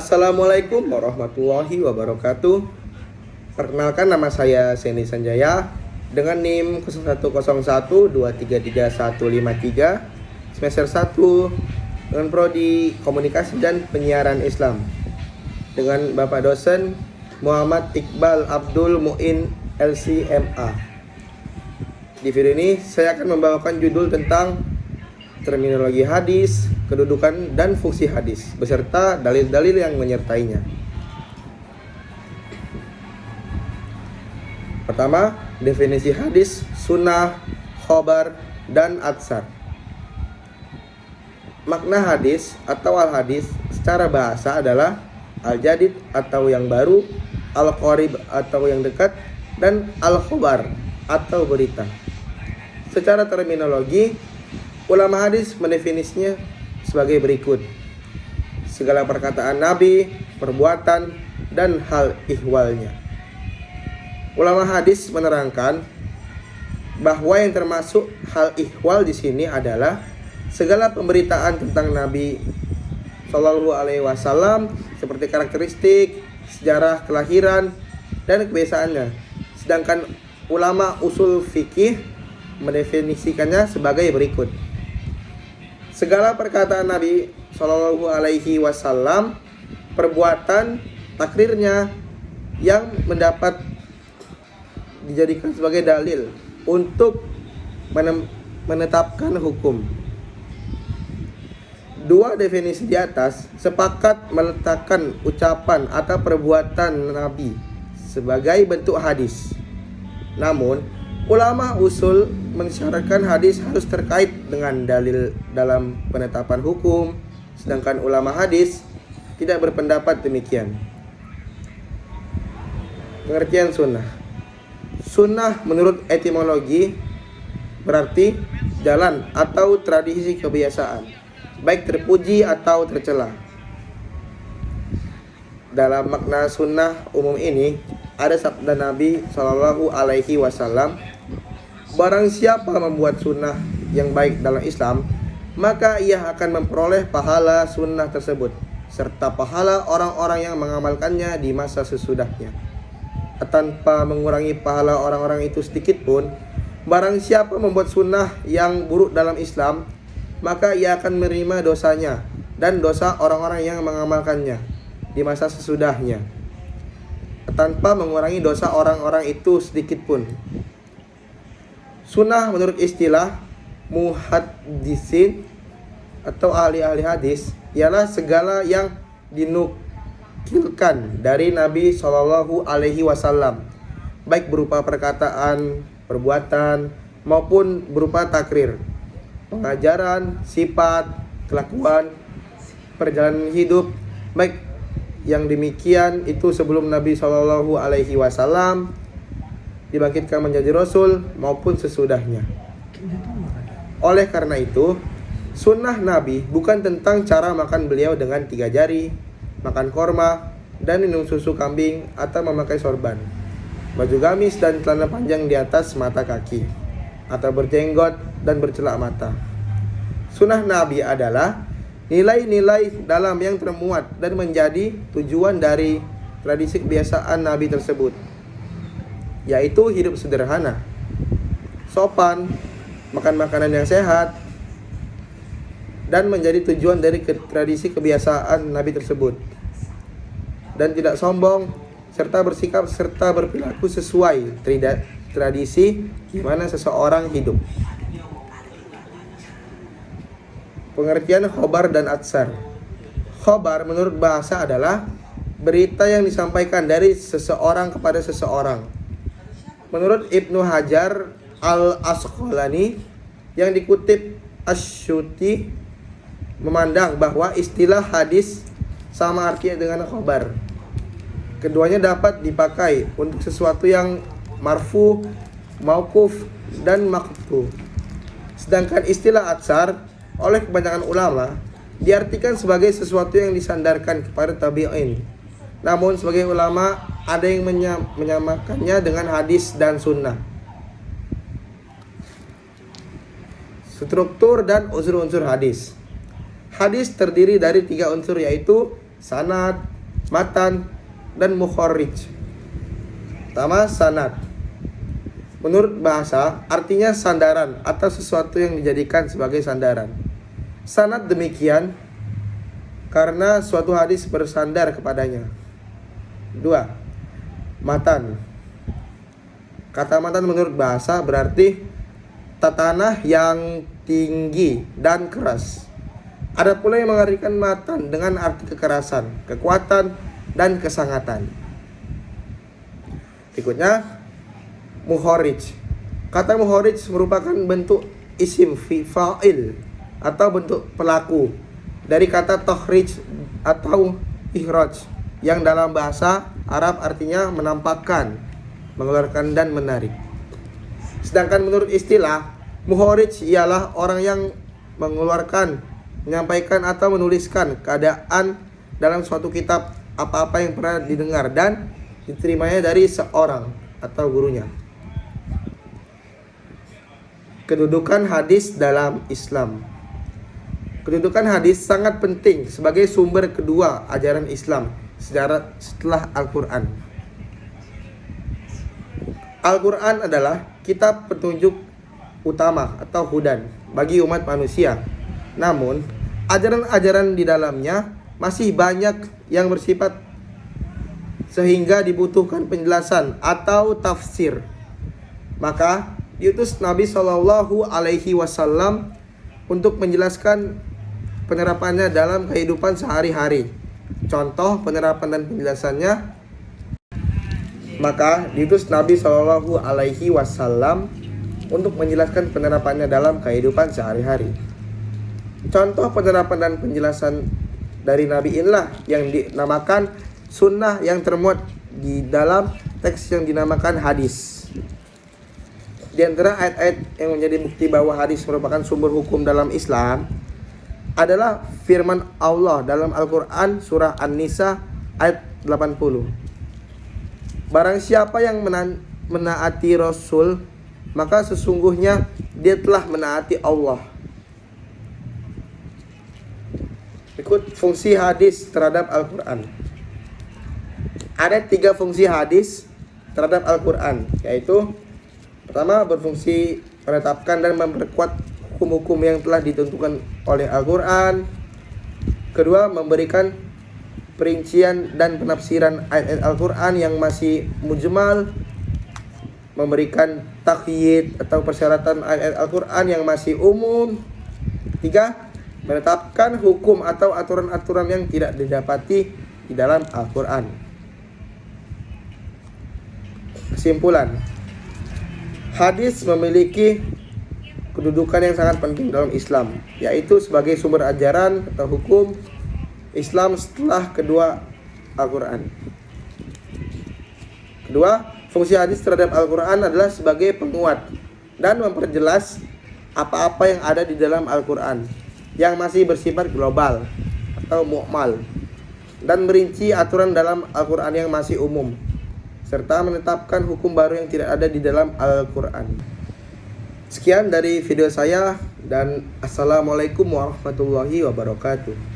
Assalamualaikum warahmatullahi wabarakatuh. Perkenalkan, nama saya Seni Sanjaya dengan NIM 0101233153 semester 1 dengan prodi Komunikasi dan Penyiaran Islam dengan Bapak dosen Muhammad Iqbal Abdul Muin LCMA. Di video ini saya akan membawakan judul tentang terminologi hadis, kedudukan dan fungsi hadis beserta dalil-dalil yang menyertainya. Pertama, definisi hadis, sunnah, khobar, dan atsar. Makna hadis atau al-hadis secara bahasa adalah al-jadid atau yang baru, al-qarib atau yang dekat, dan al-khobar atau berita. Secara terminologi, ulama hadis mendefinisinya sebagai berikut: segala perkataan Nabi, perbuatan, dan hal ihwalnya. Ulama hadis menerangkan bahwa yang termasuk hal ihwal di sini adalah segala pemberitaan tentang Nabi Shallallahu Alaihi Wasallam seperti karakteristik, sejarah kelahiran, dan kebiasaannya. Sedangkan ulama usul fikih mendefinisikannya sebagai berikut: segala perkataan Nabi Shallallahu Alaihi Wasallam, perbuatan, takrirnya yang mendapat dijadikan sebagai dalil untuk menetapkan hukum. Dua definisi di atas sepakat meletakkan ucapan atau perbuatan Nabi sebagai bentuk hadis. Namun, ulama usul mensyaratkan hadis harus terkait dengan dalil dalam penetapan hukum, sedangkan ulama hadis tidak berpendapat demikian. Pengertian sunnah. Sunnah menurut etimologi berarti jalan atau tradisi kebiasaan, baik terpuji atau tercela. Dalam makna sunnah umum ini ada sabda Nabi Shallallahu Alaihi Wasallam, barang siapa membuat sunnah yang baik dalam Islam, maka ia akan memperoleh pahala sunnah tersebut serta pahala orang-orang yang mengamalkannya di masa sesudahnya, tanpa mengurangi pahala orang-orang itu sedikit pun. Barang siapa membuat sunnah yang buruk dalam Islam, maka ia akan menerima dosanya dan dosa orang-orang yang mengamalkannya di masa sesudahnya, tanpa mengurangi dosa orang-orang itu sedikit pun. Sunnah menurut istilah muhaddisin atau ahli-ahli hadis ialah segala yang dinukilkan dari Nabi Shallallahu Alaihi Wasallam, baik berupa perkataan, perbuatan, maupun berupa takrir, pengajaran, sifat, kelakuan, perjalanan hidup, baik yang demikian itu sebelum Nabi Shallallahu Alaihi Wasallam dibangkitkan menjadi Rasul maupun sesudahnya. Oleh karena itu, sunnah Nabi bukan tentang cara makan beliau dengan 3 jari, makan korma, dan minum susu kambing atau memakai sorban, baju gamis dan celana panjang di atas mata kaki, atau berjenggot dan bercelak mata. Sunnah Nabi adalah nilai-nilai dalam yang termuat dan menjadi tujuan dari tradisi kebiasaan Nabi tersebut, yaitu hidup sederhana, sopan, makan makanan yang sehat, dan menjadi tujuan dari tradisi kebiasaan Nabi tersebut, dan tidak sombong serta bersikap serta berperilaku sesuai tradisi di mana seseorang hidup. Pengertian khobar dan atsar. Khobar menurut bahasa adalah berita yang disampaikan dari seseorang kepada seseorang. Menurut Ibnu Hajar al-Asqalani yang dikutip Asy-Syuti memandang bahwa istilah hadis sama artinya dengan khobar. Keduanya dapat dipakai untuk sesuatu yang marfu, mauquf, dan maqtu. Sedangkan istilah atsar oleh kebanyakan ulama diartikan sebagai sesuatu yang disandarkan kepada tabi'in. Namun sebagai ulama ada yang menyamakannya dengan hadis dan sunnah. Struktur dan unsur-unsur hadis. Hadis terdiri dari 3 unsur, yaitu sanad, matan, dan mukharrij. Pertama, sanad. Menurut bahasa, artinya sandaran atau sesuatu yang dijadikan sebagai sandaran. Sanad demikian karena suatu hadis bersandar kepadanya. 2. Matan. Kata matan menurut bahasa berarti tatanah yang tinggi dan keras. Ada pula yang mengartikan matan dengan arti kekerasan, kekuatan, dan kesangatan. Berikutnya, mukharrij. Kata mukharrij merupakan bentuk isim fa'il atau bentuk pelaku dari kata takhrij atau ikhraj yang dalam bahasa Arab artinya menampakkan, mengeluarkan, dan menarik. Sedangkan menurut istilah, mukharrij ialah orang yang mengeluarkan, menyampaikan atau menuliskan keadaan dalam suatu kitab apa-apa yang pernah didengar dan diterimanya dari seorang atau gurunya. Kedudukan hadis dalam Islam. Kedudukan hadis sangat penting sebagai sumber kedua ajaran Islam setelah Al-Quran. Al-Quran adalah kitab petunjuk utama atau hudan bagi umat manusia. Namun, ajaran-ajaran di dalamnya masih banyak yang bersifat sehingga dibutuhkan penjelasan atau tafsir. Maka diutus Nabi Shallallahu Alaihi Wasallam untuk menjelaskan penerapannya dalam kehidupan sehari-hari. Contoh penerapan dan penjelasannya, maka diutus Nabi Shallallahu Alaihi Wasallam untuk menjelaskan penerapannya dalam kehidupan sehari-hari. Contoh penerapan dan penjelasan dari Nabi inilah yang dinamakan sunnah yang termuat di dalam teks yang dinamakan hadis. Di antara ayat-ayat yang menjadi bukti bahwa hadis merupakan sumber hukum dalam Islam adalah firman Allah dalam Al-Quran surah An-Nisa ayat 80. Barang siapa yang menaati Rasul, maka sesungguhnya dia telah menaati Allah. Ikut fungsi hadis terhadap Al-Quran. Ada 3 fungsi hadis terhadap Al-Quran, yaitu pertama, berfungsi menetapkan dan memperkuat hukum-hukum yang telah ditentukan oleh Al-Quran. Kedua, memberikan perincian dan penafsiran ayat-ayat Al-Quran yang masih mujmal, memberikan taqyid atau persyaratan ayat-ayat Al-Quran yang masih umum. Tiga, menetapkan hukum atau aturan-aturan yang tidak didapati di dalam Al-Quran. Kesimpulan, hadis memiliki kedudukan yang sangat penting dalam Islam, yaitu sebagai sumber ajaran atau hukum Islam setelah kedua Al-Quran. Kedua, fungsi hadis terhadap Al-Quran adalah sebagai penguat dan memperjelas apa-apa yang ada di dalam Al-Quran yang masih bersifat global atau mu'mal, dan merinci aturan dalam Al-Quran yang masih umum, serta menetapkan hukum baru yang tidak ada di dalam Al-Quran. Sekian dari video saya, dan Assalamualaikum warahmatullahi wabarakatuh.